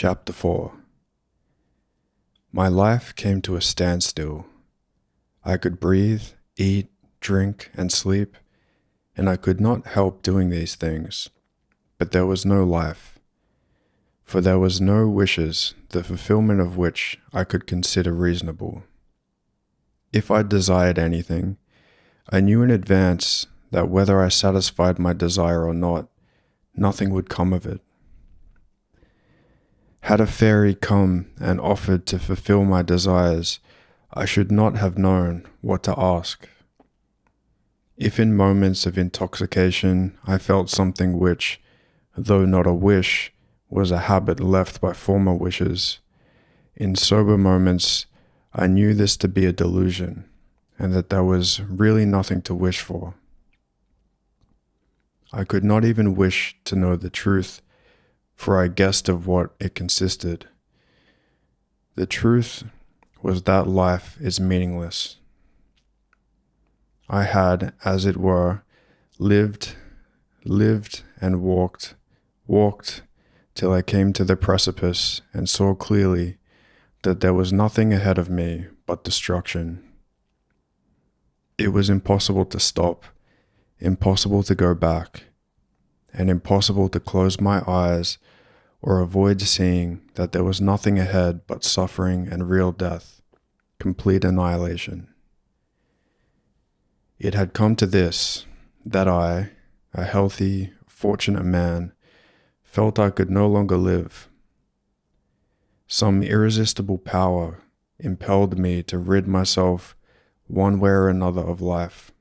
Chapter 4. My life came to a standstill. I could breathe, eat, drink, and sleep, and I could not help doing these things. But there was no life, for there was no wishes, the fulfillment of which I could consider reasonable. If I desired anything, I knew in advance that whether I satisfied my desire or not, nothing would come of it. Had a fairy come and offered to fulfill my desires, I should not have known what to ask. If in moments of intoxication I felt something which, though not a wish, was a habit left by former wishes, in sober moments I knew this to be a delusion, and that there was really nothing to wish for. I could not even wish to know the truth, for I guessed of what it consisted. The truth was that life is meaningless. I had, as it were, lived and walked till I came to the precipice and saw clearly that there was nothing ahead of me but destruction. It was impossible to stop, impossible to go back, and impossible to close my eyes or avoid seeing that there was nothing ahead but suffering and real death, complete annihilation. It had come to this, that I, a healthy, fortunate man, felt I could no longer live. Some irresistible power impelled me to rid myself one way or another of life.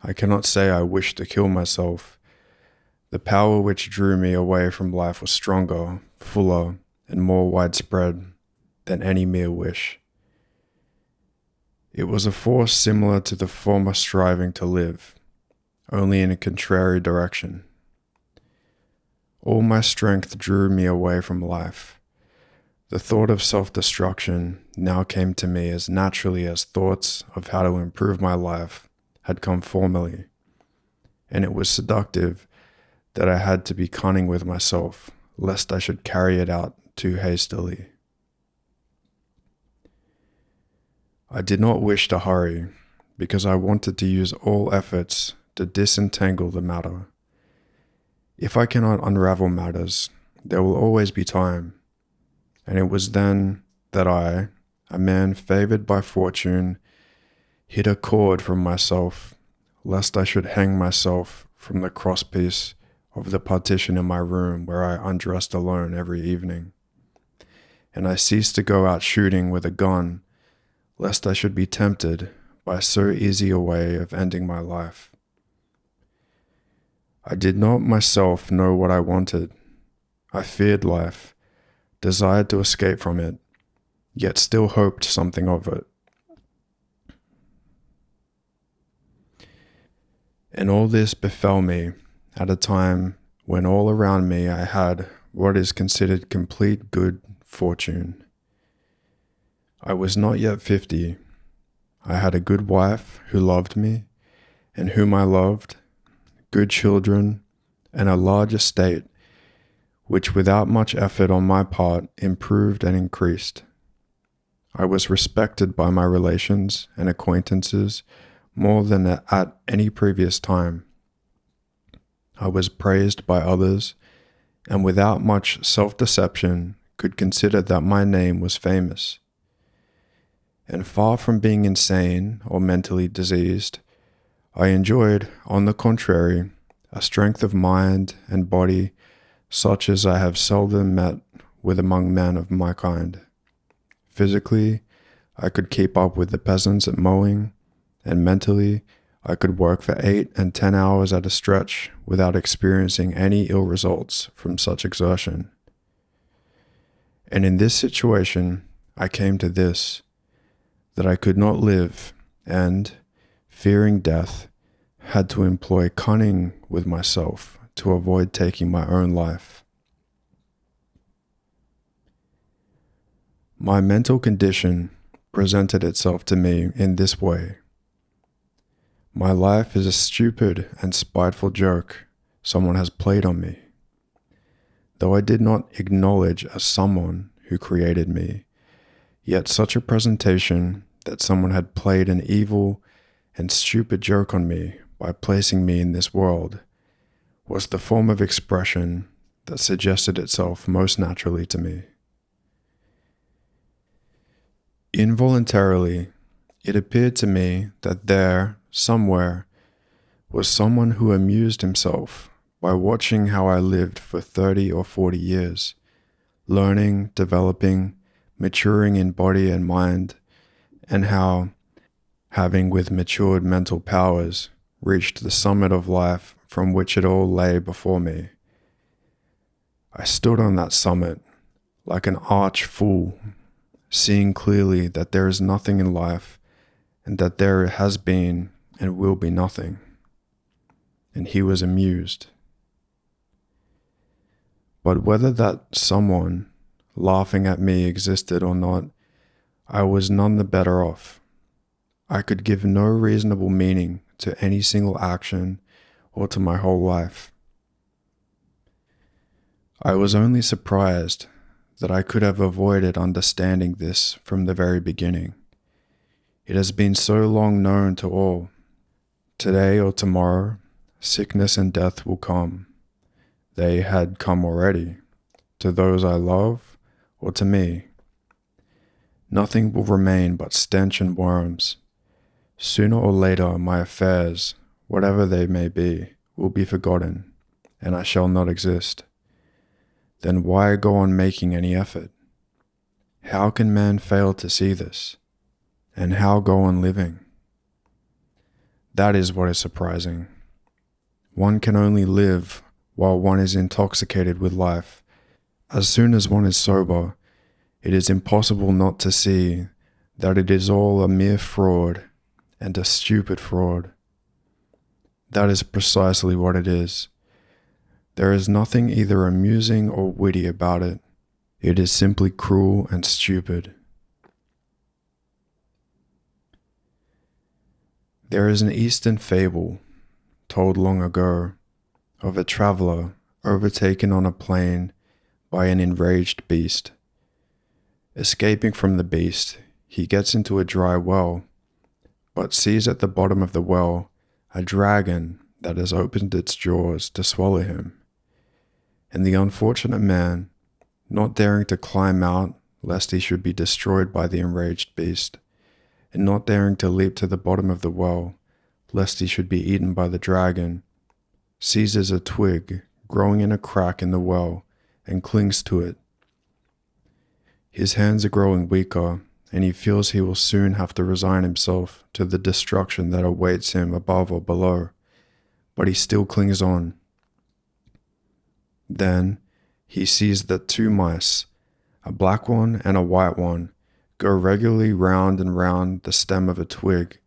I cannot say I wished to kill myself. The power which drew me away from life was stronger, fuller, and more widespread than any mere wish. It was a force similar to the former striving to live, only in a contrary direction. All my strength drew me away from life. The thought of self-destruction now came to me as naturally as thoughts of how to improve my life had come formerly, and it was seductive that I had to be cunning with myself, lest I should carry it out too hastily. I did not wish to hurry, because I wanted to use all efforts to disentangle the matter. If I cannot unravel matters, there will always be time, and it was then that I, a man favored by fortune, hid a cord from myself, lest I should hang myself from the crosspiece of the partition in my room where I undressed alone every evening. And I ceased to go out shooting with a gun, lest I should be tempted by so easy a way of ending my life. I did not myself know what I wanted. I feared life, desired to escape from it, yet still hoped something of it. And all this befell me at a time when all around me I had what is considered complete good fortune. I was not yet 50. I had a good wife who loved me and whom I loved, good children, and a large estate, which without much effort on my part improved and increased. I was respected by my relations and acquaintances more than at any previous time. I was praised by others, and without much self-deception could consider that my name was famous. And far from being insane or mentally diseased, I enjoyed, on the contrary, a strength of mind and body such as I have seldom met with among men of my kind. Physically, I could keep up with the peasants at mowing, and mentally, I could work for 8 and 10 hours at a stretch without experiencing any ill results from such exertion. And in this situation, I came to this, that I could not live, and, fearing death, had to employ cunning with myself to avoid taking my own life. My mental condition presented itself to me in this way. My life is a stupid and spiteful joke someone has played on me. though I did not acknowledge a someone who created me, yet such a presentation that someone had played an evil and stupid joke on me by placing me in this world was the form of expression that suggested itself most naturally to me. Involuntarily, it appeared to me that there, somewhere, was someone who amused himself by watching how I lived for 30 or 40 years, learning, developing, maturing in body and mind, and how, having with matured mental powers, reached the summit of life from which it all lay before me. I stood on that summit like an arch fool, seeing clearly that there is nothing in life and that there has been and will be nothing. And he was amused. But whether that someone laughing at me existed or not, I was none the better off. I could give no reasonable meaning to any single action or to my whole life. I was only surprised that I could have avoided understanding this from the very beginning. It has been so long known to all. Today or tomorrow, sickness and death will come. They had come already, to those I love or to me. Nothing will remain but stench and worms. Sooner or later, my affairs, whatever they may be, will be forgotten, and I shall not exist. Then why go on making any effort? How can man fail to see this? And how go on living? That is what is surprising. One can only live while one is intoxicated with life. As soon as one is sober, it is impossible not to see that it is all a mere fraud, and a stupid fraud. That is precisely what it is. There is nothing either amusing or witty about it. It is simply cruel and stupid. There is an Eastern fable, told long ago, of a traveler overtaken on a plain by an enraged beast. Escaping from the beast, he gets into a dry well, but sees at the bottom of the well a dragon that has opened its jaws to swallow him. And the unfortunate man, not daring to climb out lest he should be destroyed by the enraged beast, and not daring to leap to the bottom of the well lest he should be eaten by the dragon, seizes a twig growing in a crack in the well and clings to it. His hands are growing weaker, and he feels he will soon have to resign himself to the destruction that awaits him above or below, but he still clings on. Then he sees that two mice, a black one and a white one, go regularly round and round the stem of a twig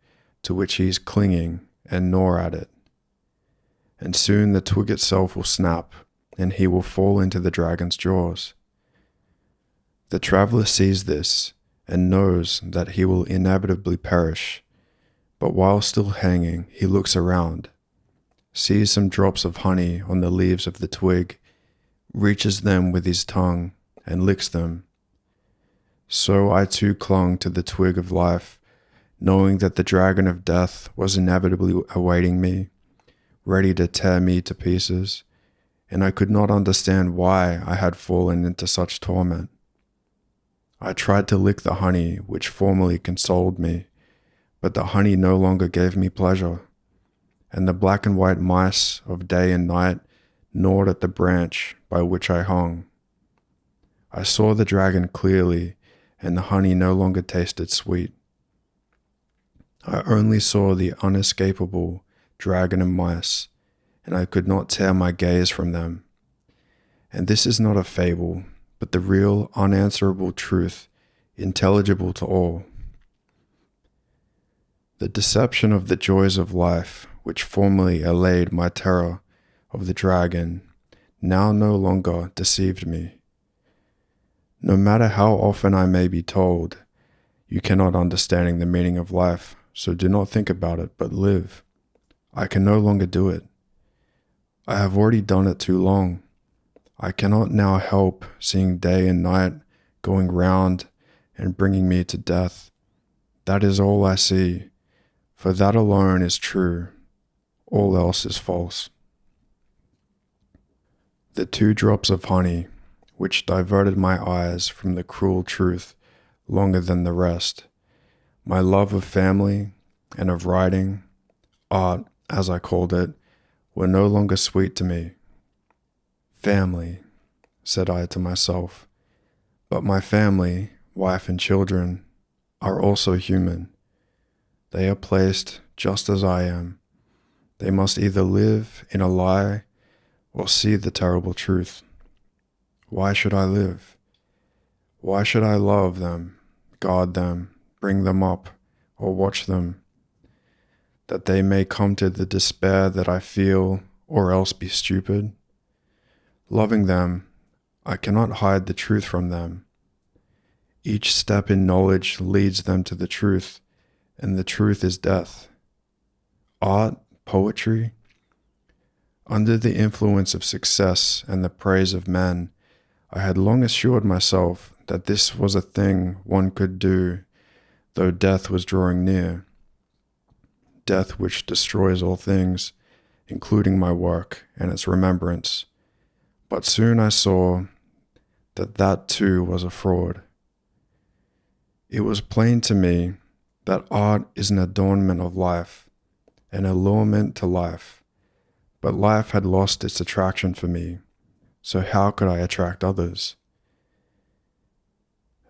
to which he is clinging and gnaw at it. And soon the twig itself will snap, and he will fall into the dragon's jaws. The traveler sees this and knows that he will inevitably perish, but while still hanging, he looks around, sees some drops of honey on the leaves of the twig, reaches them with his tongue, and licks them. So I too clung to the twig of life, knowing that the dragon of death was inevitably awaiting me, ready to tear me to pieces, and I could not understand why I had fallen into such torment. I tried to lick the honey which formerly consoled me, but the honey no longer gave me pleasure, and the black and white mice of day and night gnawed at the branch by which I hung. I saw the dragon clearly, and the honey no longer tasted sweet. I only saw the unescapable dragon and mice, and I could not tear my gaze from them. And this is not a fable, but the real, unanswerable truth, intelligible to all. The deception of the joys of life, which formerly allayed my terror of the dragon, now no longer deceived me. No matter how often I may be told, "You cannot understand the meaning of life, so do not think about it, but live," I can no longer do it. I have already done it too long. I cannot now help seeing day and night going round and bringing me to death. That is all I see, for that alone is true. All else is false. The 2 drops of honey, which diverted my eyes from the cruel truth longer than the rest, my love of family and of writing, art, as I called it, were no longer sweet to me. Family, said I to myself, but my family, wife and children, are also human. They are placed just as I am. They must either live in a lie or see the terrible truth. Why should I live? Why should I love them, guard them, bring them up, or watch them, that they may come to the despair that I feel, or else be stupid? Loving them, I cannot hide the truth from them. Each step in knowledge leads them to the truth, and the truth is death. Art, poetry. Under the influence of success and the praise of men, I had long assured myself that this was a thing one could do, though death was drawing near. Death which destroys all things, including my work and its remembrance. But soon I saw that that too was a fraud. It was plain to me that art is an adornment of life, an allurement to life, but life had lost its attraction for me, so how could I attract others?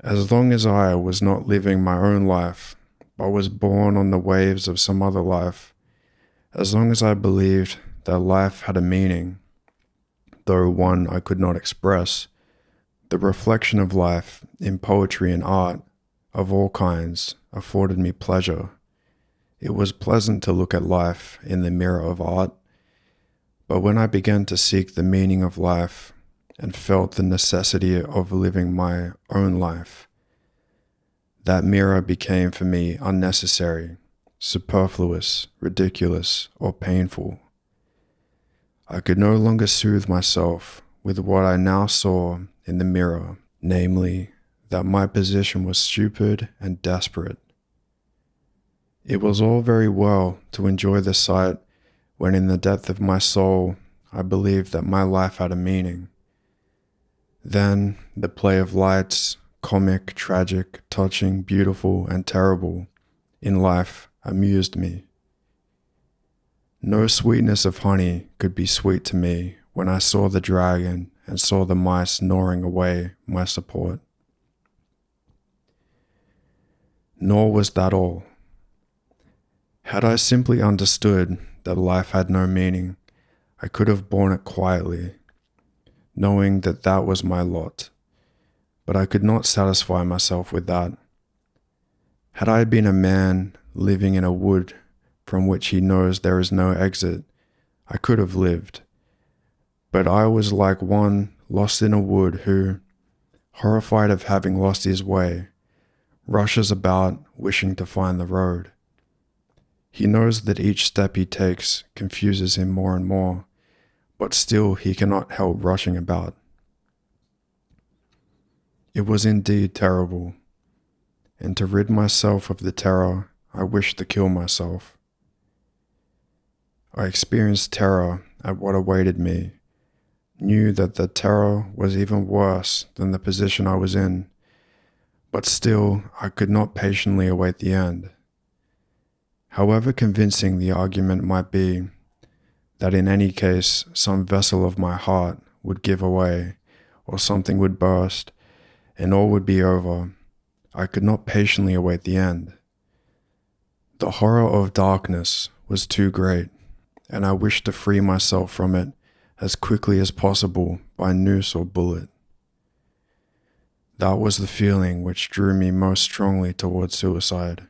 As long as I was not living my own life, but was born on the waves of some other life, as long as I believed that life had a meaning, though one I could not express, the reflection of life in poetry and art of all kinds afforded me pleasure. It was pleasant to look at life in the mirror of art, but when I began to seek the meaning of life and felt the necessity of living my own life, that mirror became for me unnecessary, superfluous, ridiculous, or painful. I could no longer soothe myself with what I now saw in the mirror, namely, that my position was stupid and desperate. It was all very well to enjoy the sight when in the depth of my soul I believed that my life had a meaning. Then the play of lights, comic, tragic, touching, beautiful, and terrible, in life amused me. No sweetness of honey could be sweet to me when I saw the dragon and saw the mice gnawing away my support. Nor was that all. Had I simply understood that life had no meaning, I could have borne it quietly, knowing that that was my lot. But I could not satisfy myself with that. Had I been a man living in a wood from which he knows there is no exit, I could have lived. But I was like one lost in a wood who, horrified of having lost his way, rushes about wishing to find the road. He knows that each step he takes confuses him more and more, but still he cannot help rushing about. It was indeed terrible, and to rid myself of the terror, I wished to kill myself. I experienced terror at what awaited me, knew that the terror was even worse than the position I was in, but still I could not patiently await the end. However convincing the argument might be, that in any case some vessel of my heart would give away, or something would burst, and all would be over, I could not patiently await the end. The horror of darkness was too great, and I wished to free myself from it as quickly as possible by noose or bullet. That was the feeling which drew me most strongly towards suicide.